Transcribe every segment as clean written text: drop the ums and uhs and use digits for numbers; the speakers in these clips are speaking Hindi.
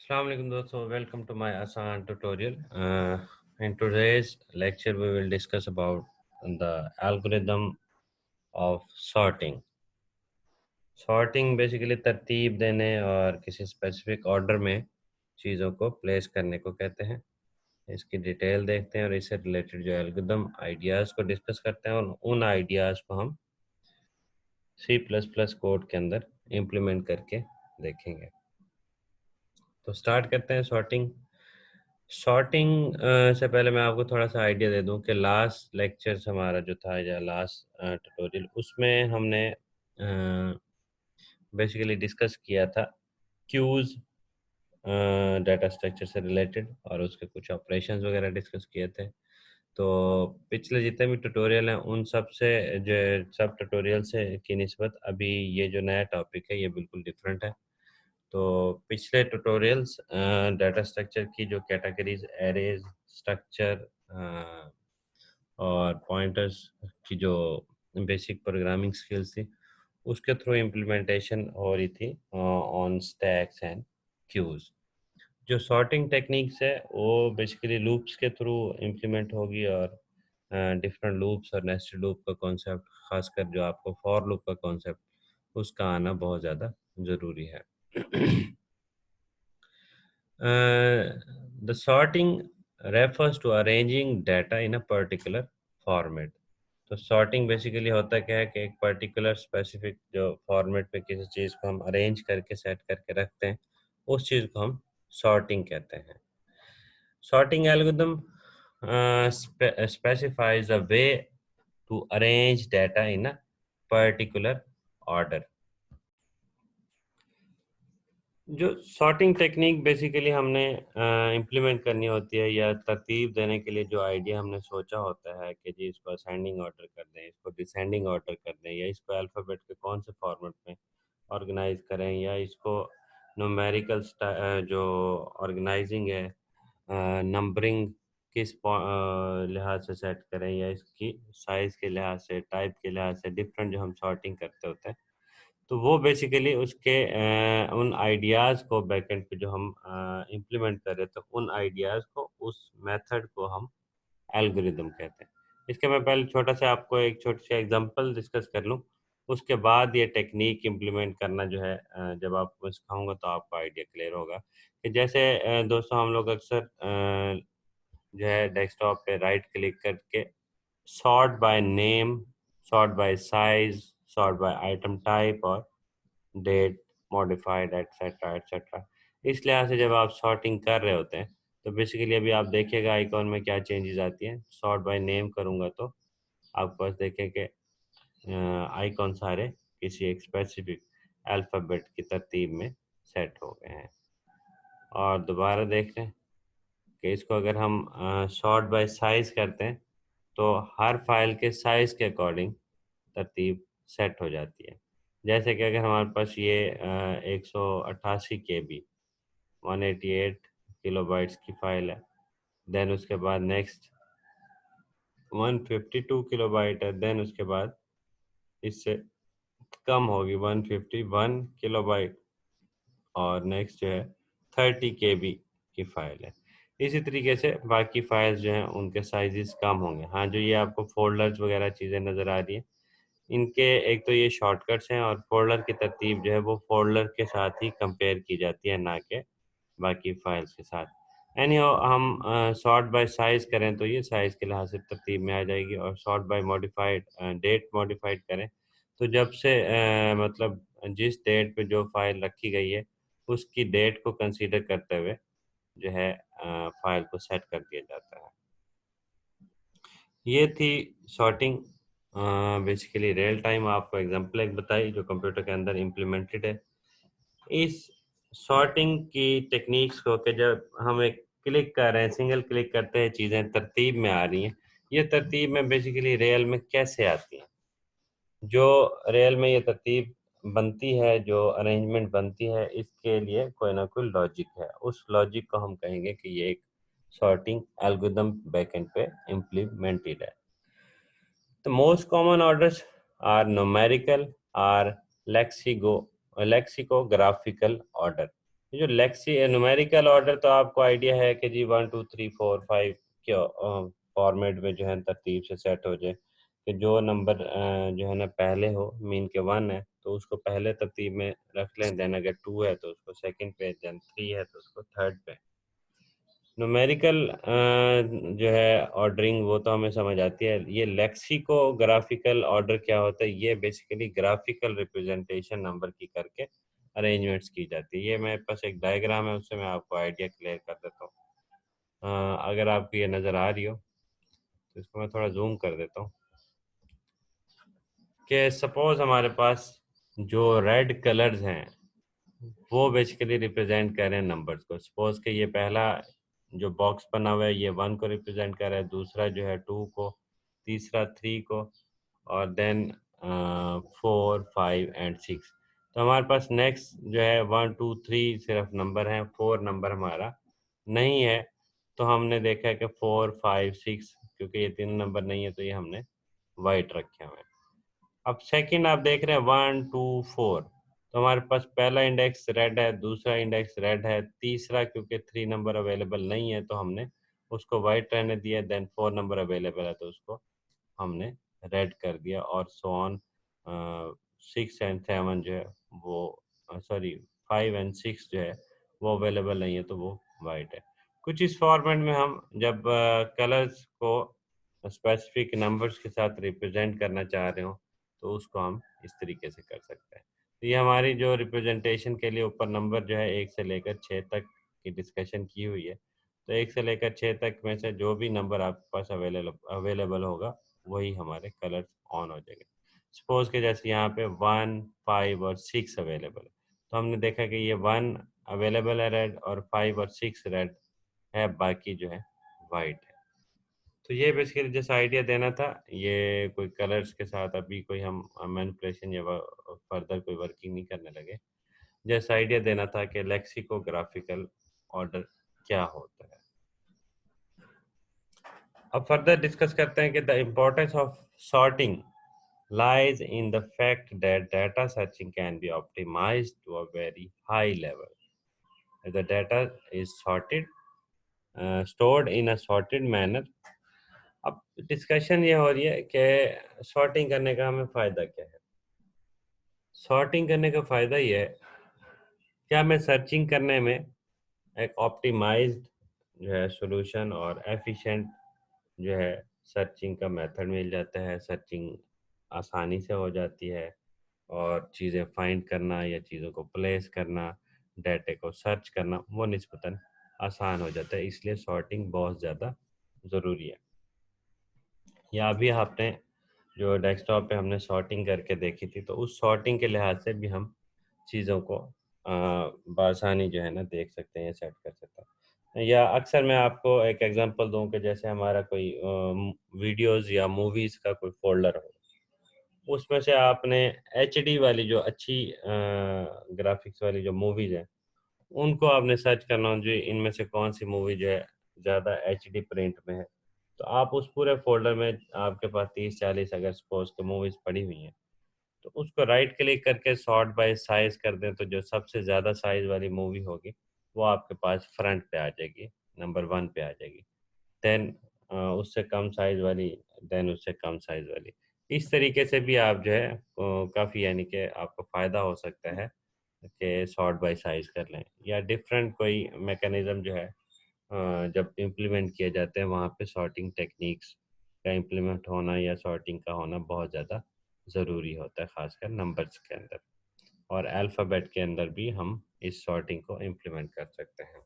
Assalamu alaikum दोस्तों, welcome to my Asan tutorial. In today's lecture we will discuss about the algorithm of sorting. Sorting basically तरतीब देने और किसी स्पेसिफिक ऑर्डर में चीज़ों को प्लेस करने को कहते हैं। इसकी डिटेल देखते हैं और इससे रिलेटेड जो एल्गोरिदम आइडियाज़ को डिस्कस करते हैं और उन आइडियाज़ को हम C++ कोड के अंदर इम्प्लीमेंट करके देखेंगे। तो स्टार्ट करते हैं सॉर्टिंग। शॉर्टिंग से पहले मैं आपको थोड़ा सा आइडिया दे दूं कि लास्ट लेक्चर्स हमारा जो था या लास्ट ट्यूटोरियल उसमें हमने बेसिकली डिस्कस किया था क्यूज डाटा स्ट्रक्चर से रिलेटेड और उसके कुछ ऑपरेशंस वगैरह डिस्कस किए थे। तो पिछले जितने भी ट्यूटोरियल हैं उन सब से जो सब ट्यूटोरियल से की निस्बत अभी ये जो नया टॉपिक है ये बिल्कुल डिफरेंट है। तो पिछले ट्यूटोरियल्स डाटा स्ट्रक्चर की जो कैटेगरीज एरेज स्ट्रक्चर और पॉइंटर्स की जो बेसिक प्रोग्रामिंग स्किल्स थी उसके थ्रू इम्प्लीमेंटेशन हो रही थी ऑन स्टैक्स एंड क्यूज। जो सॉर्टिंग टेक्निक्स है वो बेसिकली लूप्स के थ्रू इम्प्लीमेंट होगी और डिफरेंट लूप्स और नेस्टेड लूप का कॉन्सेप्ट, खासकर जो आपको फॉर लूप का कॉन्सेप्ट उसका आना बहुत ज़्यादा ज़रूरी है। The sorting refers to arranging data in a particular format. तो सॉर्टिंग बेसिकली होता क्या है कि एक पर्टिकुलर स्पेसिफिक जो फॉर्मेट पे किसी चीज़ को हम अरेंज करके सेट करके रखते हैं उस चीज़ को हम सॉर्टिंग कहते हैं। Sorting algorithm specifies a way to arrange data in a particular order. जो सॉर्टिंग टेक्निक बेसिकली हमने इम्प्लीमेंट करनी होती है या तरतीब देने के लिए जो आइडिया हमने सोचा होता है कि जी इसको असेंडिंग ऑर्डर कर दें, इसको डिसेंडिंग ऑर्डर कर दें या इसको अल्फ़ाबेट के कौन से फॉर्मेट में ऑर्गेनाइज करें या इसको न्यूमेरिकल जो ऑर्गेनाइजिंग है नंबरिंग किस लिहाज से सेट करें या इसकी साइज़ के लिहाज से, टाइप के लिहाज से डिफरेंट जो हम सॉर्टिंग करते होते हैं। तो वो बेसिकली उसके उन आइडियाज़ को बैकएंड पे जो हम इम्प्लीमेंट कर रहे थे उन आइडियाज़ को उस मेथड को हम एल्गोरिदम कहते हैं। इसके मैं पहले छोटा सा आपको एक छोटी सी एग्जांपल डिस्कस कर लूँ, उसके बाद ये टेक्निक इम्प्लीमेंट करना जो है जब आपको सिखाऊंगा तो आपको आइडिया क्लियर होगा कि जैसे दोस्तों हम लोग अक्सर जो है डेस्कटॉप पे राइट क्लिक करके sort by name, sort by size, sort by item type और डेट मॉडिफाइड एटसेट्रा एटसेट्रा, इस लिहाज से जब आप सॉर्टिंग कर रहे होते हैं तो बेसिकली अभी आप देखिएगा आइकॉन में क्या चेंजेस आती हैं। सॉर्ट बाय नेम करूँगा तो आप बस देखें कि आइकॉन सारे किसी एक स्पेसिफिक अल्फ़ाबेट की तरतीब में सेट हो गए हैं। और दोबारा देख लें कि इसको अगर हम सॉर्ट बाय साइज़ करते हैं तो हर फाइल के साइज़ के अकॉर्डिंग तरतीब सेट हो जाती है। जैसे कि अगर हमारे पास ये 188 KB 188 किलोबाइट्स की फ़ाइल है, देन उसके बाद नेक्स्ट 152 किलोबाइट है, देन उसके बाद इससे कम होगी 151 किलोबाइट और नेक्स्ट जो है 30 KB की फ़ाइल है। इसी तरीके से बाकी फ़ाइल्स जो हैं उनके साइज़ेस कम होंगे। हाँ, जो ये आपको फ़ोल्डर्स वगैरह चीज़ें नज़र आ रही हैं इनके एक तो ये शॉर्टकट्स हैं और फ़ोल्डर की तरतीब जो है वो फ़ोल्डर के साथ ही कंपेयर की जाती है, ना कि बाकी फ़ाइल्स के साथ। एनीहाउ हम सॉर्ट बाय साइज़ करें तो ये साइज़ के लिहाज से तरतीब में आ जाएगी और sort by modified date modified करें तो जब से मतलब जिस डेट पे जो फ़ाइल रखी गई है उसकी डेट को कंसीडर करते हुए जो है फ़ाइल को सेट कर दिया जाता है। ये थी सॉर्टिंग। बेसिकली रियल टाइम आपको एग्जांपल एक बताई जो कंप्यूटर के अंदर इम्प्लीमेंटेड है। इस सॉर्टिंग की टेक्निक्स को कि जब हम एक क्लिक कर रहे हैं, सिंगल क्लिक करते हैं चीज़ें तरतीब में आ रही हैं, ये तरतीब में बेसिकली रियल में कैसे आती हैं। जो रियल में ये तरतीब बनती है, जो अरेंजमेंट बनती है, इसके लिए कोई ना कोई लॉजिक है। उस लॉजिक को हम कहेंगे कि ये एक सॉर्टिंग एल्गोरिथम बैकएंड पे इम्प्लीमेंटेड है। The most common orders are numerical or lexicographical order. ये जो लेक्सी न्यूमेरिकल ऑर्डर तो आपको आइडिया है कि जी 1 2 3 4 5 क्या फॉर्मेट में जो है तरतीब से सेट हो जाए कि जो नंबर जो है ना पहले हो, मीन के 1 है तो उसको पहले तरतीब में रख लें, देन अगर 2 है तो उसको सेकंड पे, देन 3 है तो उसको थर्ड पे। न्यूमेरिकल जो है ऑर्डरिंग वो तो हमें समझ आती है। ये लेक्सिकोग्राफिकल ऑर्डर क्या होता है, ये बेसिकली ग्राफिकल रिप्रेजेंटेशन नंबर की करके अरेंजमेंट्स की जाती है। ये मेरे पास एक डायग्राम है, उससे मैं आपको आइडिया क्लियर कर देता हूँ। अगर आपको ये नज़र आ रही हो तो इसको मैं थोड़ा जूम कर देता हूँ कि सपोज हमारे पास जो रेड कलर्स हैं वो बेसिकली रिप्रेजेंट कर रहे हैं नंबर्स को। सपोज कि ये पहला जो बॉक्स बना हुआ है ये 1 को रिप्रेजेंट कर रहा है, दूसरा जो है 2 को, तीसरा 3 को, और देन 4 5 एंड 6। तो हमारे पास नेक्स्ट जो है 1 2 3 सिर्फ नंबर हैं, 4 नंबर हमारा नहीं है। तो हमने देखा है कि 4 5 6 क्योंकि ये तीन नंबर नहीं है तो ये हमने वाइट रखे हुए हैं। अब सेकंड आप देख रहे हैं 1 2 4, तो हमारे पास पहला इंडेक्स रेड है, दूसरा इंडेक्स रेड है, तीसरा क्योंकि 3 नंबर अवेलेबल नहीं है तो हमने उसको वाइट रहने दिया, देन 4 नंबर अवेलेबल है तो उसको हमने रेड कर दिया, और सो ऑन 6 एंड 7 जो है वो सॉरी 5 एंड 6 जो है वो अवेलेबल नहीं है तो वो वाइट है। कुछ इस फॉर्मेट में हम जब कलर्स को स्पेसिफिक नंबर्स के साथ रिप्रेजेंट करना चाह रहे हो तो उसको हम इस तरीके से कर सकते हैं। तो ये हमारी जो रिप्रेजेंटेशन के लिए ऊपर नंबर जो है 1 से लेकर 6 तक की डिस्कशन की हुई है। तो 1 से लेकर 6 तक में से जो भी नंबर आपके पास अवेलेबल होगा वही हमारे कलर्स ऑन हो जाएंगे। सपोज के जैसे यहाँ पे 1 5 और 6 अवेलेबल है, तो हमने देखा कि ये 1 अवेलेबल है रेड, और 5 और 6 रेड है, बाकी जो है वाइट है। तो ये बेसिकली जैसा आइडिया देना था, ये कोई कलर्स के साथ अभी कोई हम मैनिपुलेशन या फर्दर कोई वर्किंग नहीं करने लगे। जैसा आइडिया देना था कि लेक्सिकोग्राफिकल ऑर्डर क्या होता है। अब फर्दर डिस्कस करते हैं कि the importance of sorting lies in the fact that data searching can be optimized to a very high level. If the data is stored in a sorted manner, अब डिस्कशन ये हो रही है कि सॉर्टिंग करने का हमें फ़ायदा क्या है। सॉर्टिंग करने का फ़ायदा ये है कि हमें सर्चिंग करने में एक ऑप्टिमाइज्ड जो है सॉल्यूशन और एफिशिएंट जो है सर्चिंग का मेथड मिल जाता है। सर्चिंग आसानी से हो जाती है और चीज़ें फाइंड करना या चीज़ों को प्लेस करना, डाटा को सर्च करना वो निस्बतन आसान हो जाता है। इसलिए सॉर्टिंग बहुत ज़्यादा ज़रूरी है। या अभी आपने जो डेस्कटॉप पे हमने सॉर्टिंग करके देखी थी, तो उस सॉर्टिंग के लिहाज से भी हम चीज़ों को बआसानी जो है ना देख सकते हैं या सेट कर सकते हैं। या अक्सर मैं आपको एक एग्जांपल दूं कि जैसे हमारा कोई वीडियोस या मूवीज़ का कोई फ़ोल्डर हो, उसमें से आपने एचडी वाली जो अच्छी ग्राफ़िक्स वाली जो मूवीज़ हैं, उनको आपने सर्च करना हो, जो इनमें से कौन-सी मूवी जो है ज़्यादा एचडी प्रिंट में है। तो आप उस पूरे फ़ोल्डर में आपके पास 30-40 अगर सपोज़ कि मूवीज़ पड़ी हुई हैं, तो उसको राइट क्लिक करके सॉर्ट बाय साइज़ कर दें, तो जो सबसे ज़्यादा साइज़ वाली मूवी होगी, वो आपके पास फ्रंट पे आ जाएगी, नंबर 1 पे आ जाएगी। देन उससे कम साइज़ वाली, देन उससे कम साइज़ वाली। इस तरीके से भी आप जो है काफ़ी यानी कि आपको फ़ायदा हो सकता है कि सॉर्ट बाय साइज़ कर लें, या डिफरेंट कोई मैकेनिज़्म जो है जब इम्प्लीमेंट किए जाते हैं वहाँ पे सॉर्टिंग टेक्निक्स का इम्प्लीमेंट होना या सॉर्टिंग का होना बहुत ज़्यादा ज़रूरी होता है, ख़ासकर नंबर्स के अंदर। और अल्फ़ाबेट के अंदर भी हम इस सॉर्टिंग को इम्प्लीमेंट कर सकते हैं।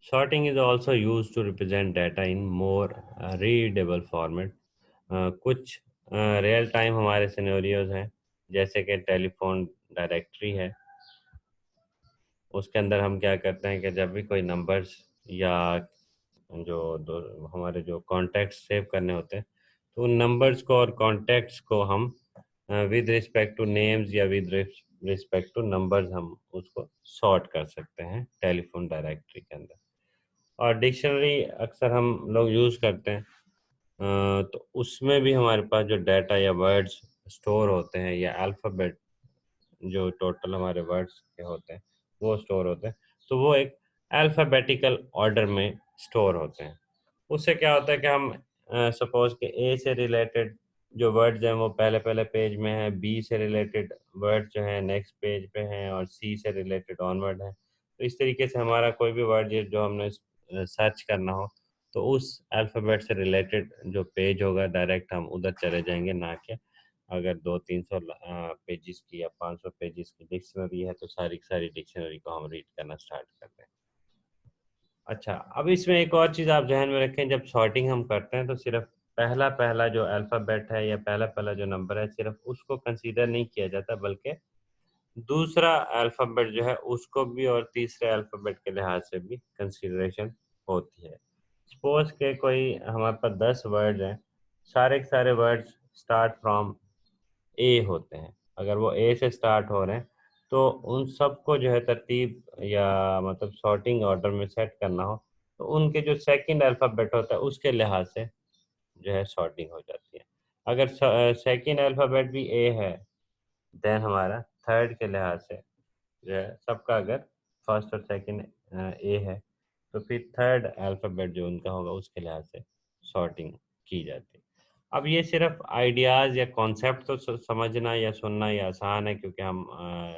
Sorting is also used to represent data in more readable format. कुछ रियल टाइम हमारे सिनेरियोज हैं, जैसे कि टेलीफोन डायरेक्टरी है, उसके अंदर हम क्या करते हैं कि जब भी कोई नंबर्स या जो हमारे जो कॉन्टैक्ट्स सेव करने होते हैं, तो उन नंबर्स को और कॉन्टैक्ट्स को हम विद रिस्पेक्ट टू नेम्स या विद रिस्पेक्ट टू नंबर्स हम उसको सॉर्ट कर सकते हैं टेलीफोन डायरेक्टरी के अंदर। और डिक्शनरी अक्सर हम लोग यूज़ करते हैं, तो उसमें भी हमारे पास जो डाटा या वर्ड्स स्टोर होते हैं या अल्फ़ाबेट जो टोटल हमारे वर्ड्स के होते हैं, वो स्टोर होते हैं, तो वो एक अल्फ़ाबेटिकल ऑर्डर में स्टोर होते हैं। उससे क्या होता है कि हम सपोज़ कि ए से रिलेटेड जो वर्ड्स हैं वो पहले-पहले पेज में हैं, बी से रिलेटेड वर्ड्स जो हैं नेक्स्ट पेज पे हैं और सी से रिलेटेड ऑनवर्ड हैं। तो इस तरीके से हमारा कोई भी वर्ड ये जो हमने सर्च करना हो, तो उस अल्फ़ाबेट से रिलेटेड जो पेज होगा डायरेक्ट हम उधर चले जाएँगे, ना कि अगर 200-300 पेजेज़ की या 500 पेजेज़ की डिक्शनरी है, तो सारी की सारी डिक्शनरी को हम रीड करना स्टार्ट कर दें। अच्छा, अब इसमें एक और चीज़ आप ज़हन में रखें, जब सॉर्टिंग हम करते हैं तो सिर्फ़ पहला-पहला जो अल्फ़ाबेट है या पहला-पहला जो नंबर है, सिर्फ़ उसको कंसीडर नहीं किया जाता, बल्कि दूसरा अल्फ़ाबेट जो है उसको भी और तीसरे अल्फ़ाबेट के लिहाज से भी कंसीडरेशन होती है। सपोज़ के कोई हमारे पास 10 वर्ड्स हैं, सारे के सारे वर्ड्स स्टार्ट फ्रॉम ए होते हैं। अगर वो ए से स्टार्ट हो रहे हैं, तो उन सबको जो है तरतीब या मतलब सॉर्टिंग ऑर्डर में सेट करना हो, तो उनके जो सेकंड अल्फ़ाबेट होता है, उसके लिहाज से जो है सॉर्टिंग हो जाती है। अगर सेकंड अल्फ़ाबेट भी ए है, देन हमारा थर्ड के लिहाज से जो है सबका अगर फर्स्ट और सेकंड ए है, तो फिर थर्ड अल्फ़ाबेट जो उनका होगा उसके लिहाज से सॉर्टिंग की जाती है। अब ये सिर्फ़ आइडियाज़ या कॉन्सेप्ट तो समझना या सुनना ये आसान है, क्योंकि हम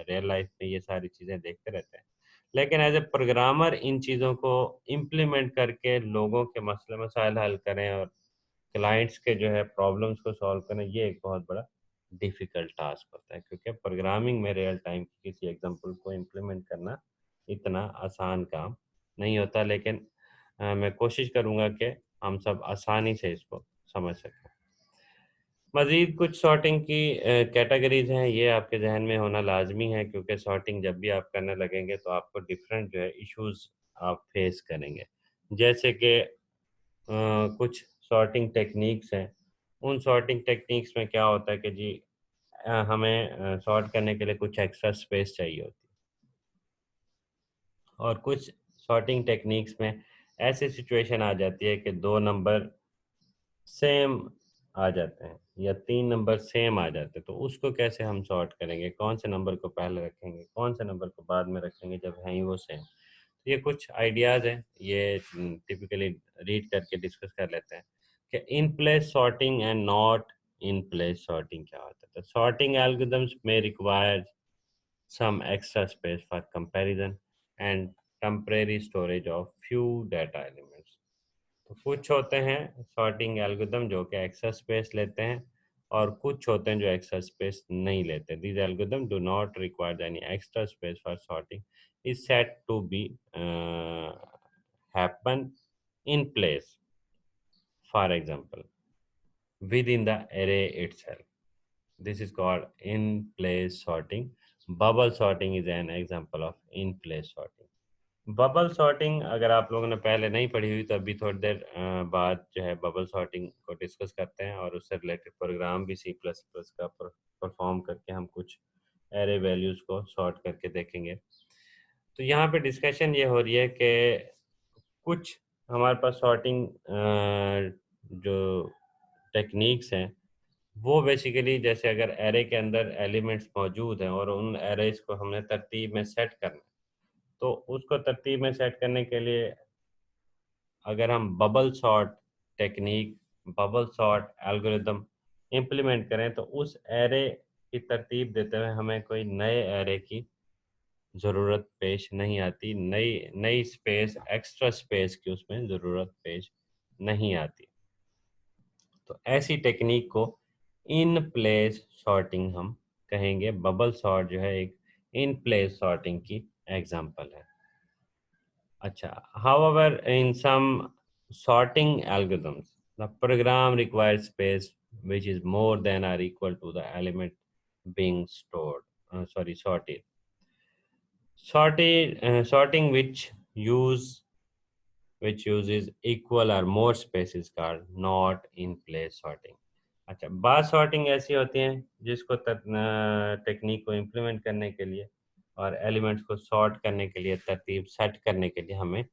रियल लाइफ़ में ये सारी चीज़ें देखते रहते हैं। लेकिन एज़ अ प्रोग्रामर इन चीज़ों को इम्प्लीमेंट करके लोगों के मसले मसाइल हल करें और क्लाइंट्स के जो है प्रॉब्लम्स को सॉल्व करना, ये एक बहुत बड़ा डिफ़िकल्ट टास्क होता है, क्योंकि प्रोग्रामिंग में रियल टाइम की किसी एग्ज़ाम्पल को इम्प्लीमेंट करना इतना आसान काम नहीं होता। लेकिन मैं कोशिश करूँगा कि हम सब आसानी से इसको समझ सकें। मज़ीद कुछ सॉर्टिंग की कैटेगरीज़ हैं, ये आपके ज़हन में होना लाज़मी है, क्योंकि सॉर्टिंग जब भी आप करने लगेंगे तो आपको डिफ़रेंट जो है इश्यूज़ आप फ़ेस करेंगे। जैसे कि कुछ सॉर्टिंग टेक्नीक्स हैं, उन सॉर्टिंग टेक्नीक्स में क्या होता है कि जी हमें सॉर्ट करने के लिए कुछ एक्स्ट्रा स्पेस चाहिए होती है, और कुछ सॉर्टिंग टेक्नीक्स में ऐसी सिचुएशन आ जाती है कि 2 नंबर सेम आ जाते हैं या 3 नंबर सेम आ जाते हैं, तो उसको कैसे हम सॉर्ट करेंगे? कौन से नंबर को पहले रखेंगे, कौन से नंबर को बाद में रखेंगे जब हैं ही वो सेम? ये कुछ आइडियाज़ हैं, ये टिपिकली रीड करके डिस्कस कर लेते हैं कि in place sorting and not in place sorting क्या होता है। तो sorting algorithms may require some extra space for comparison and temporary storage of few data elements. तो कुछ होते हैं सॉर्टिंग एल्गोरिथम जो कि एक्स्ट्रा स्पेस लेते हैं, और कुछ होते हैं जो एक्स्ट्रा स्पेस नहीं लेते। These algorithm do not require any extra space for sorting is said to be happen in place. For example, within the array itself. This is called in-place sorting. Bubble sorting is an example of in-place sorting. Bubble sorting अगर आप लोगों ने पहले नहीं पढ़ी हुई, तो अभी थोड़ी देर बाद जो है बबल सॉर्टिंग को डिस्कस करते हैं, और उससे रिलेटेड प्रोग्राम भी सी प्लस प्लस का परफॉर्म करके हम कुछ एरे वैल्यूज़ को सॉर्ट करके देखेंगे। तो यहाँ पे डिस्कशन ये हो रही है कि कुछ हमारे पास सॉर्टिंग जो टेक्निक्स हैं, वो बेसिकली जैसे अगर एरे के अंदर एलिमेंट्स मौजूद हैं और उन एरेज़ को हमने तरतीब में सेट करना है, तो उसको तरतीब में सेट करने के लिए अगर हम technique, bubble sort algorithm implement करें, तो उस एरे की तरतीब देते हुए हमें कोई नए एरे की ज़रूरत पेश नहीं आती, नई नई स्पेस, एक्स्ट्रा स्पेस की उसमें ज़रूरत पेश नहीं आती। तो ऐसी टेक्नीक को इन प्लेस सॉर्टिंग हम कहेंगे। बबल सॉर्ट जो है एक इन प्लेस सॉर्टिंग की एग्ज़ाम्पल है। अच्छा, however, in some sorting algorithms, the program requires space which is more than or equal to the element being sorted. Sorting which uses equal or more space is called not in place sorting. अच्छा, बार सॉर्टिंग ऐसी होती हैं जिसको टेक्निक को इम्प्लीमेंट करने के लिए और एलिमेंट्स को सॉर्ट करने के लिए, तरतीब सेट करने के लिए हमें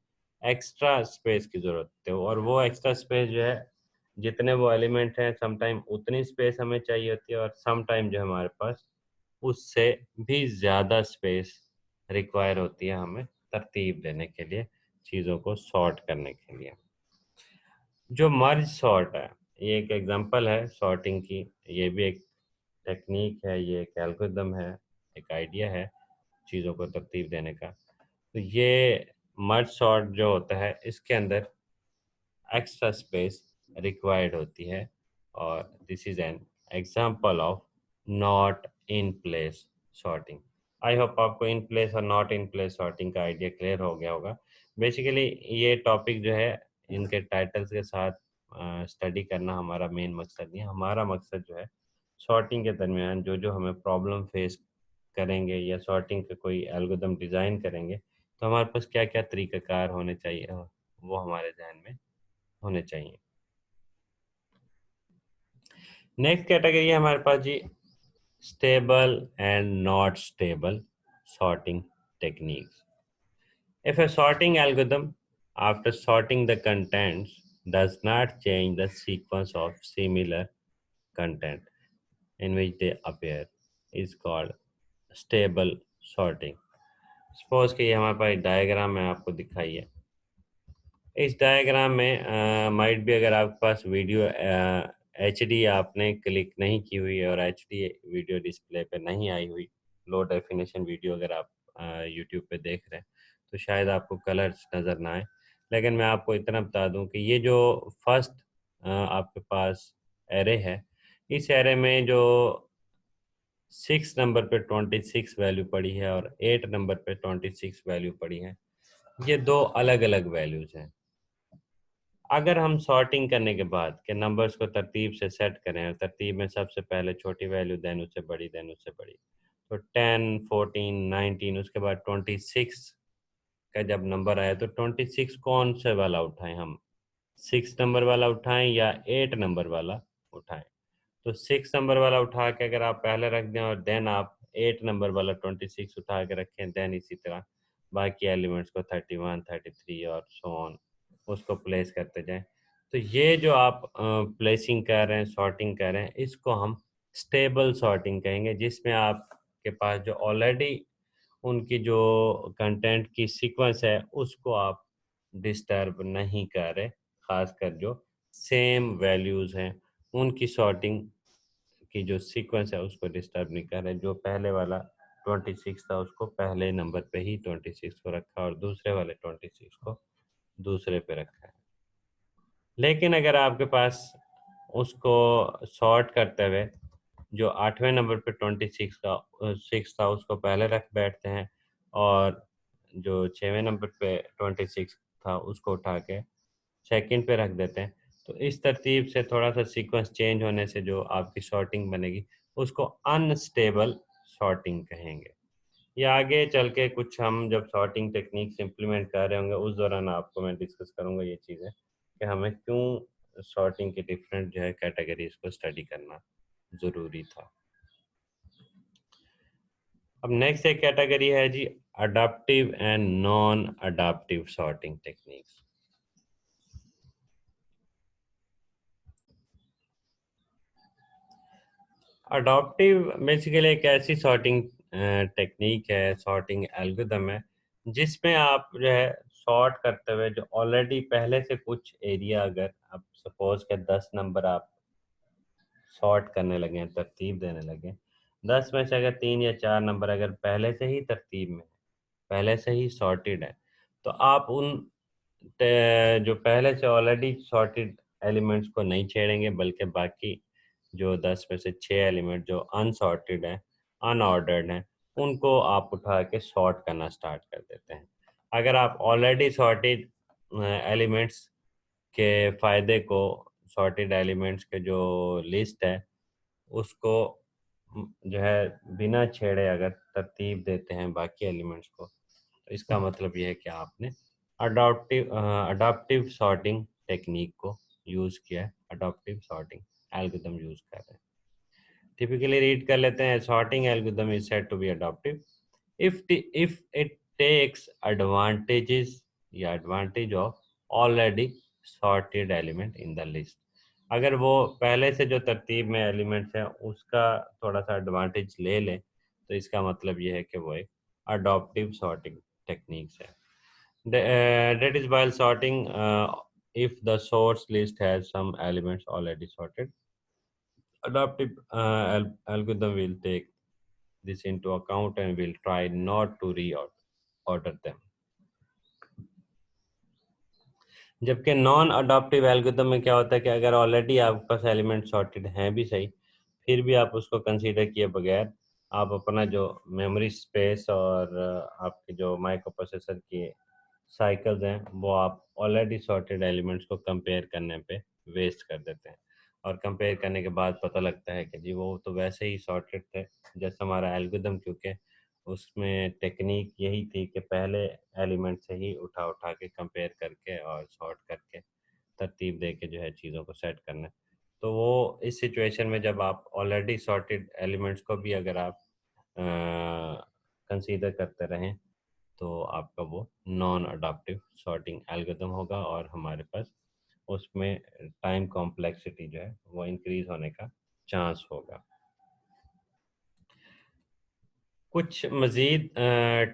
एक्स्ट्रा स्पेस की ज़रूरत है, और वो एक्स्ट्रा स्पेस जो है जितने वो एलिमेंट हैं समटाइम उतनी स्पेस हमें चाहिए होती है, और समटाइम जो हमारे पास उससे भी ज़्यादा स्पेस रिक्वायर होती है हमें तरतीब देने के लिए, चीज़ों को सॉर्ट करने के लिए। जो मर्ज सॉर्ट है, ये एक एग्जांपल है सॉर्टिंग की, ये भी एक टेक्निक है, ये एक एल्गोरिदम है, एक आइडिया है चीज़ों को तरतीब देने का। तो ये मर्ज सॉर्ट जो होता है, इसके अंदर एक्स्ट्रा स्पेस रिक्वायर्ड होती है, और this is an example of not in place sorting. I hope आपको इन प्लेस और नॉट इन प्लेस सॉर्टिंग का आइडिया क्लियर हो गया होगा। बेसिकली ये टॉपिक जो है, इनके टाइटल्स के साथ स्टडी करना हमारा मेन मकसद नहीं है। हमारा मकसद जो है, सॉर्टिंग के दरमियान जो जो हमें प्रॉब्लम फेस करेंगे या सॉर्टिंग का कोई एल्गोरिथम डिज़ाइन करेंगे, तो हमारे पास क्या क्या तरीक़ाकार होने चाहिए, वो हमारे जहन में होने चाहिए। नेक्स्ट कैटेगरी है हमारे पास जी, stable and not stable sorting techniques. If a sorting algorithm, after sorting the contents, does not change the sequence of similar content in which they appear, is called stable sorting. Suppose कि ये हमारे पास डायग्राम में आपको दिखाई है। इस डायग्राम में माइट भी, अगर आपके पास वीडियो एचडी आपने क्लिक नहीं की हुई है और एचडी वीडियो डिस्प्ले पे नहीं आई हुई, लो डेफिनेशन वीडियो अगर आप यूट्यूब पे देख रहे हैं, तो शायद आपको कलर्स नज़र ना आए। लेकिन मैं आपको इतना बता दूं कि ये जो फर्स्ट आपके पास एरे है, इस एरे में जो 6 नंबर पे 26 वैल्यू पड़ी है और 8 नंबर पे 26 वैल्यू पड़ी है, ये दो अलग अलग वैल्यूज़ हैं। अगर हम सॉर्टिंग करने के बाद के नंबर्स को तरतीब से सेट करें, और तरतीब में सबसे पहले छोटी वैल्यू, देन उससे बड़ी, देन उससे बड़ी, तो 10, 14, 19, उसके बाद 26 का जब नंबर आया, तो 26 कौन से वाला उठाएं हम, 6 नंबर वाला उठाएं या 8 नंबर वाला उठाएं? तो 6 नंबर वाला उठा के अगर आप पहले रख दें और देन आप 8 नंबर वाला 26 उठा के रखें, देन इसी तरह बाकी एलिमेंट्स को 31, 33 और सो ऑन उसको प्लेस करते जाएं। तो ये जो आप प्लेसिंग कर रहे हैं, सॉर्टिंग कर रहे हैं, इसको हम स्टेबल सॉर्टिंग कहेंगे, जिसमें आपके पास जो ऑलरेडी उनकी जो कंटेंट की सीक्वेंस है, उसको आप डिस्टर्ब नहीं कर रहे। खासकर जो सेम वैल्यूज़ हैं, उनकी सॉर्टिंग की जो सीक्वेंस है उसको डिस्टर्ब नहीं कर रहे। जो पहले वाला 26 था, उसको पहले नंबर पे ही 26 को रखा, और दूसरे वाले 26 को दूसरे पे रखा है। लेकिन अगर आपके पास उसको सॉर्ट करते हुए जो 8वें नंबर पे 26 का 6 था, उसको पहले रख बैठते हैं, और जो 6वें नंबर पे 26 था, उसको उठा के सेकंड पे रख देते हैं। तो इस तरतीब से थोड़ा सा सीक्वेंस चेंज होने से जो आपकी सॉर्टिंग बनेगी, उसको अनस्टेबल सॉर्टिंग कहेंगे। या आगे चल के कुछ हम जब सॉर्टिंग टेक्निक्स इम्प्लीमेंट कर रहे होंगे, उस दौरान आपको मैं डिस्कस करूंगा ये चीज़ें कि हमें क्यों सॉर्टिंग के डिफरेंट जो है कैटेगरीज को स्टडी करना ज़रूरी था। अब नेक्स्ट एक कैटेगरी है जी, adaptive and non adaptive sorting techniques. Adaptive basically एक ऐसी सॉर्टिंग टेक्निक है, सॉर्टिंग एल्गोरिथम है, जिसमें आप जो है सॉर्ट करते हुए जो ऑलरेडी पहले से कुछ एरिया, अगर आप सपोज के 10 नंबर आप सॉर्ट करने लगे हैं, तरतीब देने लगे, 10 में से अगर 3 या 4 नंबर अगर पहले से ही तरतीब में है, पहले से ही सॉर्टेड है, तो आप उन जो पहले से ऑलरेडी सॉर्टेड एलिमेंट्स को नहीं छेड़ेंगे, बल्कि बाकी जो 10 में से 6 एलिमेंट जो अनसॉर्टेड हैं, अनऑर्डर्ड हैं, उनको आप उठा के सॉर्ट करना स्टार्ट कर देते हैं। अगर आप ऑलरेडी सॉर्टेड एलिमेंट्स के फ़ायदे को, सॉर्टेड एलिमेंट्स के जो लिस्ट है, उसको जो है बिना छेड़े अगर तरतीब देते हैं बाकी एलिमेंट्स को, तो इसका मतलब ये है कि आपने अडॉप्टिव सॉर्टिंग टेक्निक को यूज़ किया है, अडॉप्टिव सॉर्टिंग एल्गोरिथम यूज़ कर रहे हैं। टिपिकली रीड कर लेते हैं, sorting algorithm is said to be adaptive if it takes advantages या advantage of already sorted element in the list। अगर वो पहले से जो तरतीब में एलिमेंट्स हैं, उसका थोड़ा सा एडवांटेज ले लें, तो इसका मतलब ये है कि वो एक adaptive sorting techniques है. That is while sorting, if the source list has some elements already sorted, adaptive algorithm will take this into account and will try not to reorder them. जबकि नॉन अडॉप्टिव एल्गोरिथम में क्या होता है कि अगर ऑलरेडी आपके पास एलिमेंट सॉर्टेड हैं भी सही, फिर भी आप उसको कंसीडर किए बगैर आप अपना जो मेमोरी स्पेस और आपके जो माइक्रो प्रोसेसर की साइकिल्स हैं वो आप ऑलरेडी सॉर्टेड एलिमेंट्स को कंपेयर करने पे वेस्ट कर देते हैं, और कंपेयर करने के बाद पता लगता है कि जी वो तो वैसे ही सॉर्टेड थे जैसे हमारा एल्गोरिथम, क्योंकि उसमें टेक्निक यही थी कि पहले एलिमेंट से ही उठा उठा के कंपेयर करके और सॉर्ट करके तरतीब दे के जो है चीज़ों को सेट करना है. तो वो इस सिचुएशन में जब आप ऑलरेडी सॉर्टेड एलिमेंट्स को भी अगर आप कंसीडर करते रहें तो आपका वो नॉन अडॉप्टिव सॉर्टिंग एल्गोरिथम होगा और हमारे पास उसमें टाइम कॉम्प्लेक्सिटी जो है वो इंक्रीज होने का चांस होगा. कुछ मज़ीद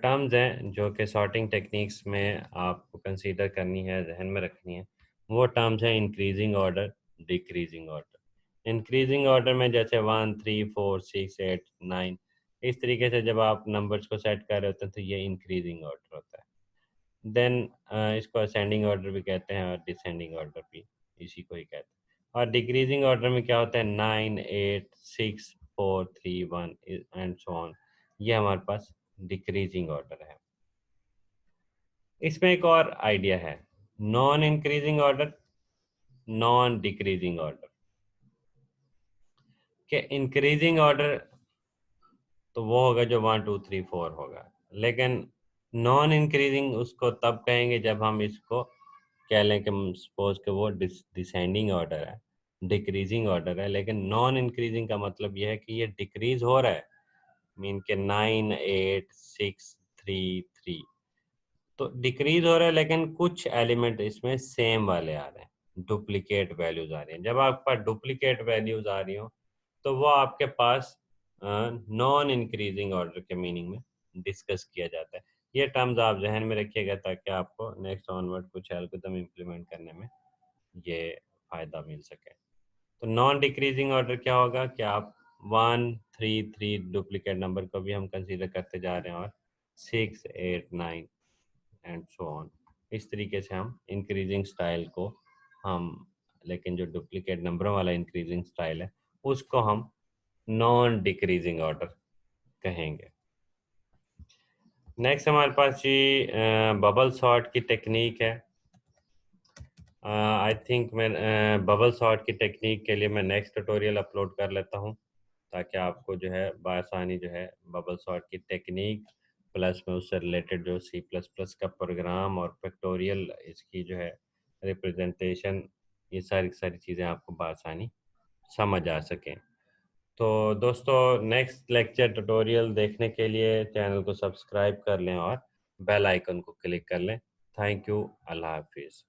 टर्म्स हैं जो कि सॉर्टिंग टेक्निक्स में आपको कंसीडर करनी है, जहन में रखनी है. वो टर्म्स हैं increasing order, decreasing order. Increasing order में जैसे 1 3 4 6 8 9, इस तरीके से जब आप नंबर्स को सेट कर रहे होते हैं तो ये इंक्रीजिंग ऑर्डर होता है. देन इसको असेंडिंग ऑर्डर भी कहते हैं और डिसेंडिंग ऑर्डर भी इसी को ही कहते हैं. और डिक्रीजिंग ऑर्डर में क्या होता है, 9 8 6 4 3 1 एंड सो ऑन, ये हमारे पास डिक्रीजिंग ऑर्डर है. इसमें एक और आइडिया है, non increasing order, non decreasing order. कि इंक्रीजिंग ऑर्डर तो वो होगा जो 1 2 3 4 होगा, लेकिन नॉन इंक्रीजिंग उसको तब कहेंगे जब हम इसको कह लें कि सपोज कि वो डिसेंडिंग ऑर्डर है, डिक्रीजिंग ऑर्डर है, लेकिन नॉन इंक्रीजिंग का मतलब यह है कि ये डिक्रीज हो रहा है, मीन के 9 8 6 3 3, तो डिक्रीज हो रहा है लेकिन कुछ एलिमेंट इसमें सेम वाले आ रहे हैं, डुप्लीकेट वैल्यूज आ रही हैं. जब आपके पास डुप्लीकेट वैल्यूज आ रही हो तो वो आपके पास नॉन इंक्रीजिंग ऑर्डर के मीनिंग में डिस्कस किया जाता है. ये टर्म्स आप जहन में रखिएगा ताकि आपको नेक्स्ट ऑनवर्ड कुछ एल्गोरिथम इम्प्लीमेंट करने में ये फ़ायदा मिल सके. तो नॉन डिक्रीजिंग ऑर्डर क्या होगा कि आप 1 3 3 डुप्लीकेट नंबर को भी हम कंसीडर करते जा रहे हैं और 6 8 9 एंड सो ऑन, इस तरीके से हम इंक्रीजिंग स्टाइल को हम, लेकिन जो डुप्लीकेट नंबरों वाला इंक्रीजिंग स्टाइल है उसको हम नॉन डिक्रीजिंग ऑर्डर कहेंगे. नेक्स्ट हमारे पास जी बबल सॉर्ट की टेक्निक है. आई थिंक मैं बबल सॉर्ट की टेक्निक के लिए मैं नेक्स्ट ट्यूटोरियल अपलोड कर लेता हूँ ताकि आपको जो है बआसानी जो है बबल सॉर्ट की टेक्निक प्लस में उससे रिलेटेड जो सी प्लस प्लस का प्रोग्राम और फैक्टोरियल इसकी जो है रिप्रेजेंटेशन, ये सारी सारी चीज़ें आपको बआसानी समझ आ सकें. तो दोस्तों नेक्स्ट लेक्चर ट्यूटोरियल देखने के लिए चैनल को सब्सक्राइब कर लें और बेल आइकन को क्लिक कर लें. Thank you. अल्लाह हाफिज़.